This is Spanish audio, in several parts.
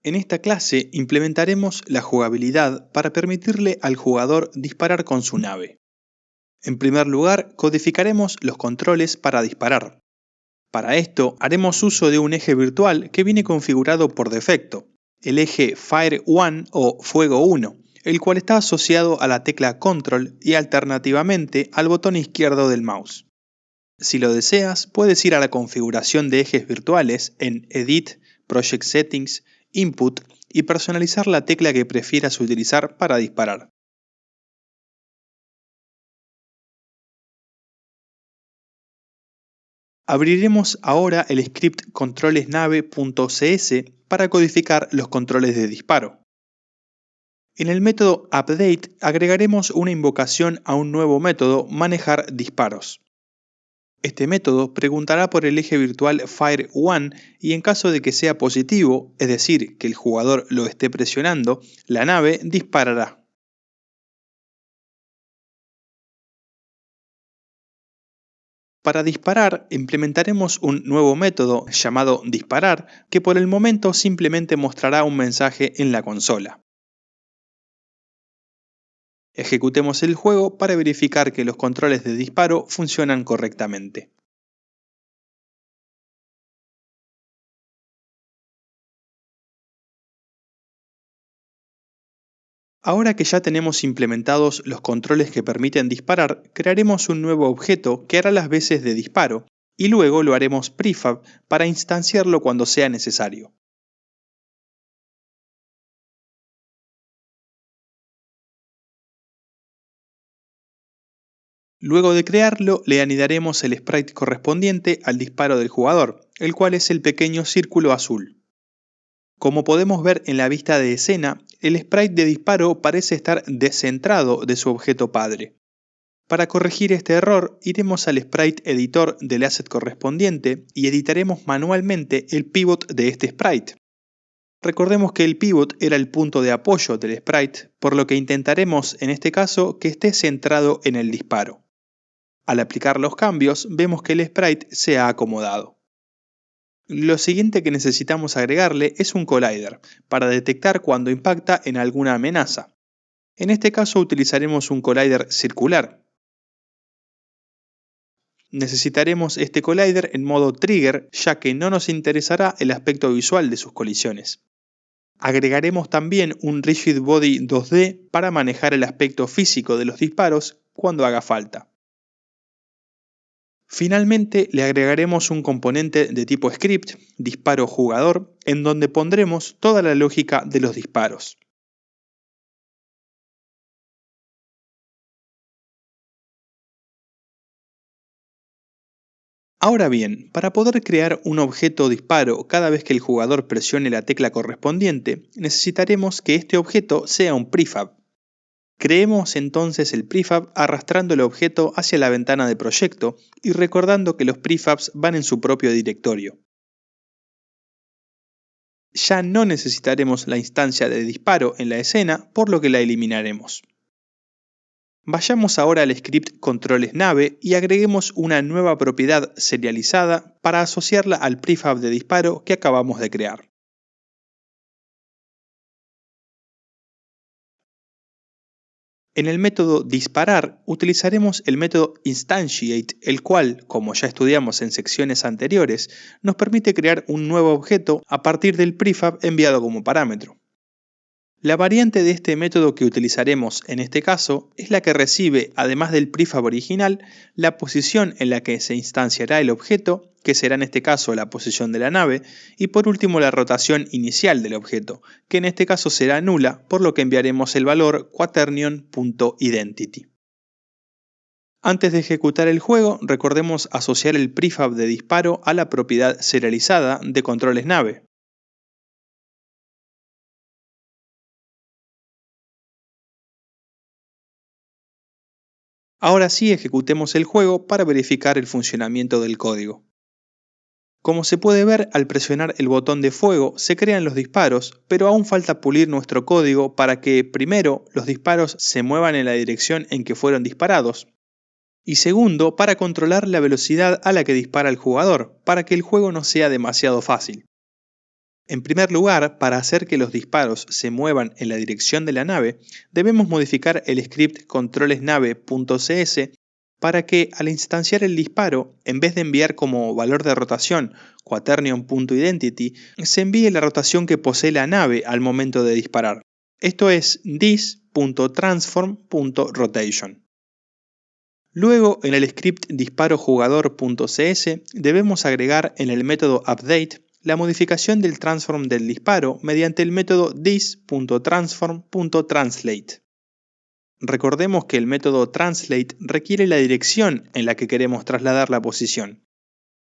En esta clase implementaremos la jugabilidad para permitirle al jugador disparar con su nave. En primer lugar, codificaremos los controles para disparar. Para esto, haremos uso de un eje virtual que viene configurado por defecto, el eje Fire 1 o Fuego 1, el cual está asociado a la tecla Control y alternativamente al botón izquierdo del mouse. Si lo deseas, puedes ir a la configuración de ejes virtuales en Edit, Project Settings, Input y personalizar la tecla que prefieras utilizar para disparar. Abriremos ahora el script controlesnave.cs para codificar los controles de disparo. En el método update agregaremos una invocación a un nuevo método manejar disparos. Este método preguntará por el eje virtual Fire1 y en caso de que sea positivo, es decir, que el jugador lo esté presionando, la nave disparará. Para disparar, implementaremos un nuevo método llamado disparar, que por el momento simplemente mostrará un mensaje en la consola. Ejecutemos el juego para verificar que los controles de disparo funcionan correctamente. Ahora que ya tenemos implementados los controles que permiten disparar, crearemos un nuevo objeto que hará las veces de disparo, y luego lo haremos prefab para instanciarlo cuando sea necesario. Luego de crearlo, le anidaremos el sprite correspondiente al disparo del jugador, el cual es el pequeño círculo azul. Como podemos ver en la vista de escena, el sprite de disparo parece estar descentrado de su objeto padre. Para corregir este error, iremos al sprite editor del asset correspondiente y editaremos manualmente el pivot de este sprite. Recordemos que el pivot era el punto de apoyo del sprite, por lo que intentaremos en este caso que esté centrado en el disparo. Al aplicar los cambios, vemos que el sprite se ha acomodado. Lo siguiente que necesitamos agregarle es un collider, para detectar cuando impacta en alguna amenaza. En este caso utilizaremos un collider circular. Necesitaremos este collider en modo trigger, ya que no nos interesará el aspecto visual de sus colisiones. Agregaremos también un Rigid Body 2D para manejar el aspecto físico de los disparos cuando haga falta. Finalmente le agregaremos un componente de tipo script, disparo jugador, en donde pondremos toda la lógica de los disparos. Ahora bien, para poder crear un objeto disparo cada vez que el jugador presione la tecla correspondiente, necesitaremos que este objeto sea un prefab. Creemos entonces el prefab arrastrando el objeto hacia la ventana de proyecto y recordando que los prefabs van en su propio directorio. Ya no necesitaremos la instancia de disparo en la escena, por lo que la eliminaremos. Vayamos ahora al script controlesnave y agreguemos una nueva propiedad serializada para asociarla al prefab de disparo que acabamos de crear. En el método disparar utilizaremos el método instantiate, el cual, como ya estudiamos en secciones anteriores, nos permite crear un nuevo objeto a partir del prefab enviado como parámetro. La variante de este método que utilizaremos en este caso es la que recibe, además del prefab original, la posición en la que se instanciará el objeto, que será en este caso la posición de la nave, y por último la rotación inicial del objeto, que en este caso será nula, por lo que enviaremos el valor quaternion.identity. Antes de ejecutar el juego, recordemos asociar el prefab de disparo a la propiedad serializada de controlesnave. Ahora sí ejecutemos el juego para verificar el funcionamiento del código. Como se puede ver, al presionar el botón de fuego se crean los disparos, pero aún falta pulir nuestro código para que, primero, los disparos se muevan en la dirección en que fueron disparados, y segundo, para controlar la velocidad a la que dispara el jugador, para que el juego no sea demasiado fácil. En primer lugar, para hacer que los disparos se muevan en la dirección de la nave, debemos modificar el script controlesnave.cs para que al instanciar el disparo, en vez de enviar como valor de rotación quaternion.identity, se envíe la rotación que posee la nave al momento de disparar. Esto es this.transform.rotation. Luego, en el script disparojugador.cs debemos agregar en el método update la modificación del transform del disparo mediante el método this.transform.translate. Recordemos que el método translate requiere la dirección en la que queremos trasladar la posición.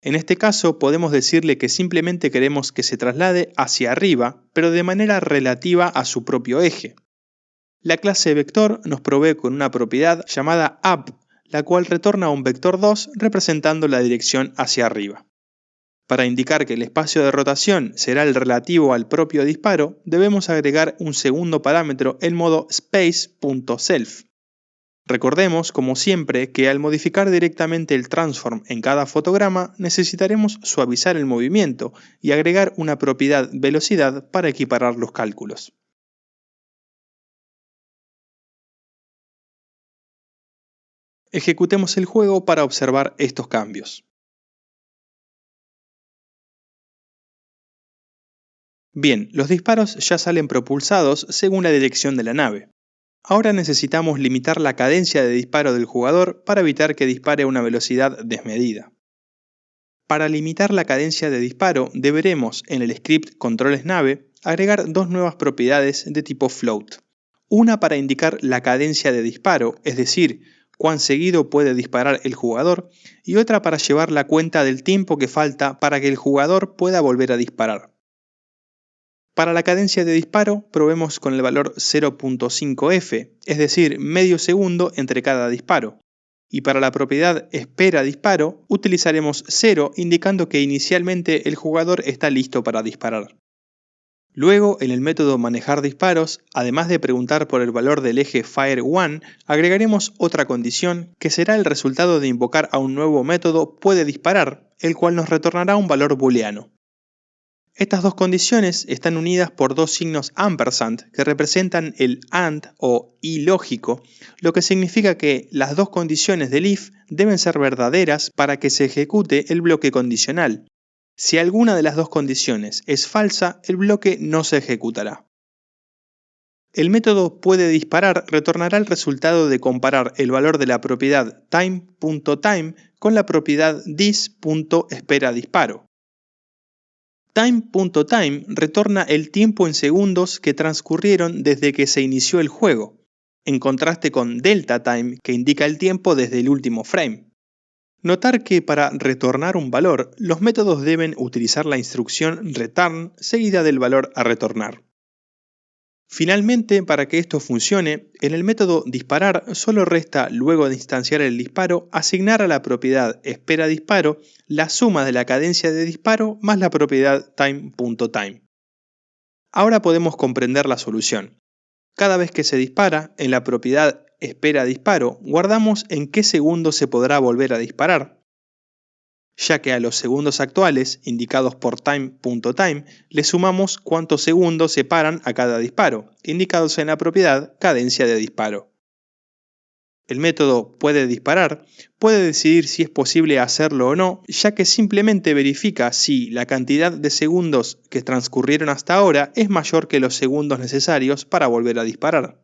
En este caso podemos decirle que simplemente queremos que se traslade hacia arriba, pero de manera relativa a su propio eje. La clase vector nos provee con una propiedad llamada up, la cual retorna un vector 2 representando la dirección hacia arriba. Para indicar que el espacio de rotación será el relativo al propio disparo, debemos agregar un segundo parámetro en modo space.self. Recordemos, como siempre, que al modificar directamente el transform en cada fotograma, necesitaremos suavizar el movimiento y agregar una propiedad velocidad para equiparar los cálculos. Ejecutemos el juego para observar estos cambios. Bien, los disparos ya salen propulsados según la dirección de la nave. Ahora necesitamos limitar la cadencia de disparo del jugador para evitar que dispare a una velocidad desmedida. Para limitar la cadencia de disparo, deberemos, en el script controlesnave, agregar dos nuevas propiedades de tipo float. Una para indicar la cadencia de disparo, es decir, cuán seguido puede disparar el jugador, y otra para llevar la cuenta del tiempo que falta para que el jugador pueda volver a disparar. Para la cadencia de disparo, probemos con el valor 0.5f, es decir, medio segundo entre cada disparo. Y para la propiedad espera disparo, utilizaremos 0, indicando que inicialmente el jugador está listo para disparar. Luego, en el método manejar disparos, además de preguntar por el valor del eje fire1, agregaremos otra condición que será el resultado de invocar a un nuevo método puede disparar, el cual nos retornará un valor booleano. Estas dos condiciones están unidas por dos signos ampersand que representan el AND o y lógico, lo que significa que las dos condiciones del if deben ser verdaderas para que se ejecute el bloque condicional. Si alguna de las dos condiciones es falsa, el bloque no se ejecutará. El método puede disparar retornará el resultado de comparar el valor de la propiedad time.time con la propiedad this.esperadisparo. Time.time retorna el tiempo en segundos que transcurrieron desde que se inició el juego, en contraste con delta time que indica el tiempo desde el último frame. Notar que para retornar un valor, los métodos deben utilizar la instrucción return seguida del valor a retornar. Finalmente, para que esto funcione, en el método disparar solo resta, luego de instanciar el disparo, asignar a la propiedad espera disparo la suma de la cadencia de disparo más la propiedad time.time. Ahora podemos comprender la solución. Cada vez que se dispara, en la propiedad espera disparo, guardamos en qué segundo se podrá volver a disparar, ya que a los segundos actuales, indicados por time.time, le sumamos cuántos segundos separan a cada disparo, indicados en la propiedad cadencia de disparo. El método puede disparar puede decidir si es posible hacerlo o no, ya que simplemente verifica si la cantidad de segundos que transcurrieron hasta ahora es mayor que los segundos necesarios para volver a disparar.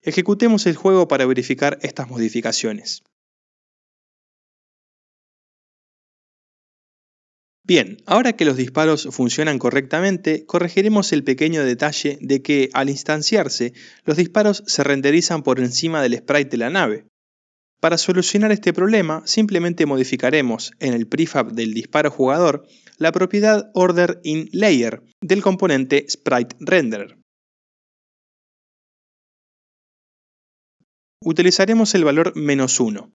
Ejecutemos el juego para verificar estas modificaciones. Bien, ahora que los disparos funcionan correctamente, corregiremos el pequeño detalle de que, al instanciarse, los disparos se renderizan por encima del sprite de la nave. Para solucionar este problema, simplemente modificaremos, en el prefab del disparo jugador, la propiedad OrderInLayer del componente SpriteRenderer. Utilizaremos el valor -1.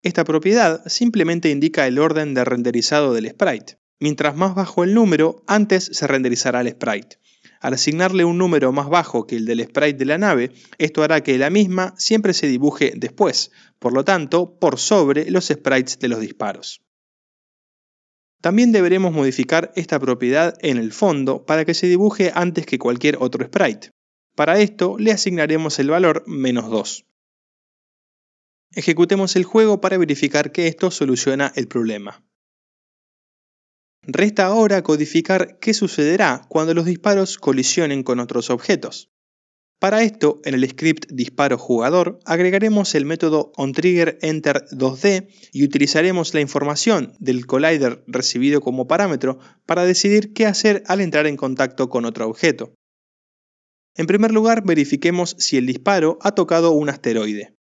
Esta propiedad simplemente indica el orden de renderizado del sprite. Mientras más bajo el número, antes se renderizará el sprite. Al asignarle un número más bajo que el del sprite de la nave, esto hará que la misma siempre se dibuje después, por lo tanto, por sobre los sprites de los disparos. También deberemos modificar esta propiedad en el fondo para que se dibuje antes que cualquier otro sprite. Para esto le asignaremos el valor -2. Ejecutemos el juego para verificar que esto soluciona el problema. Resta ahora codificar qué sucederá cuando los disparos colisionen con otros objetos. Para esto, en el script disparo jugador, agregaremos el método onTriggerEnter2D y utilizaremos la información del collider recibido como parámetro para decidir qué hacer al entrar en contacto con otro objeto. En primer lugar, verifiquemos si el disparo ha tocado un asteroide.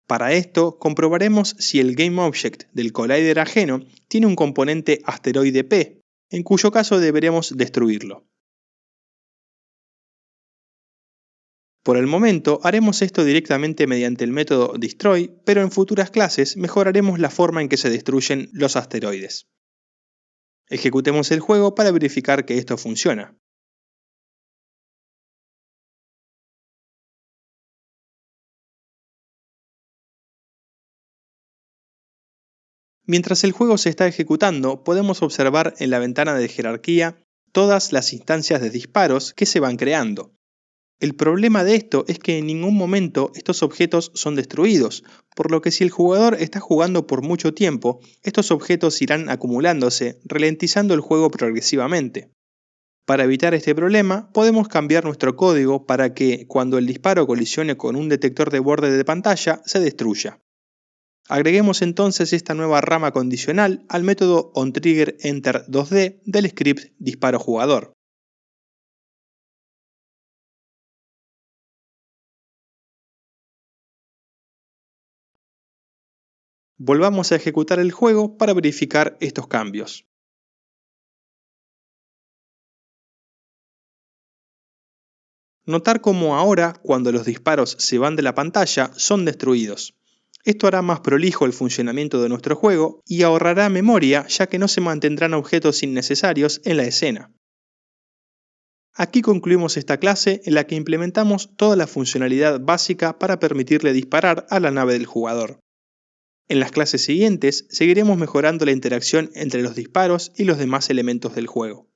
Para esto, comprobaremos si el GameObject del collider ajeno tiene un componente asteroide P, en cuyo caso deberemos destruirlo. Por el momento, haremos esto directamente mediante el método destroy, pero en futuras clases mejoraremos la forma en que se destruyen los asteroides. Ejecutemos el juego para verificar que esto funciona. Mientras el juego se está ejecutando, podemos observar en la ventana de jerarquía todas las instancias de disparos que se van creando. El problema de esto es que en ningún momento estos objetos son destruidos, por lo que si el jugador está jugando por mucho tiempo, estos objetos irán acumulándose, ralentizando el juego progresivamente. Para evitar este problema, podemos cambiar nuestro código para que, cuando el disparo colisione con un detector de borde de pantalla, se destruya. Agreguemos entonces esta nueva rama condicional al método onTriggerEnter2D del script disparo jugador. Volvamos a ejecutar el juego para verificar estos cambios. Notar cómo ahora, cuando los disparos se van de la pantalla, son destruidos. Esto hará más prolijo el funcionamiento de nuestro juego y ahorrará memoria, ya que no se mantendrán objetos innecesarios en la escena. Aquí concluimos esta clase en la que implementamos toda la funcionalidad básica para permitirle disparar a la nave del jugador. En las clases siguientes seguiremos mejorando la interacción entre los disparos y los demás elementos del juego.